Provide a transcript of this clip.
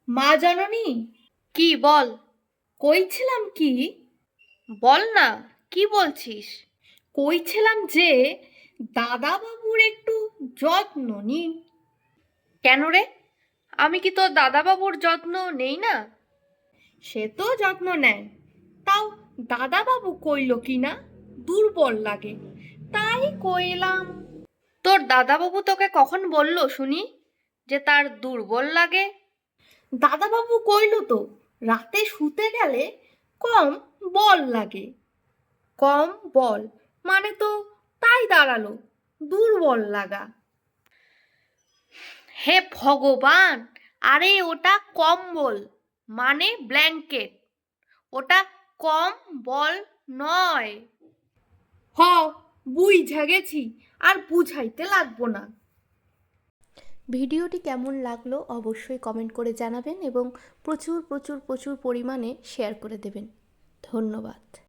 মা জননী, কি বল? কইছিলাম কি, বল না, কি বলছিস? কইছিলাম যে দাদা বাবুর একটু যত্ন নিন। কেন রে? আমি কি তোর দাদাবাবুর যত্ন নেই না? সে তো যত্ন নেয়, তাও দাদা বাবু কইল কি না দুর্বল লাগে, তাই কইলাম। তোর দাদাবাবু তোকে কখন বললো শুনি যে তার দুর্বল লাগে? দাদা বাবু কইল তো রাতে শুতে গেলে কম বল লাগে। কম বল মানে তো তাই দাঁড়ালো দুর্বল লাগা। হে ভগবান! আরে ওটা কম্বল, মানে ব্ল্যাঙ্কেট। ওটা কম বল নয়। হ, বুইঝা গেছি, আর বুঝাইতে লাগবো না। ভিডিওটি কেমন লাগলো অবশ্যই কমেন্ট করে জানাবেন এবং প্রচুর প্রচুর প্রচুর পরিমাণে শেয়ার করে দেবেন। ধন্যবাদ।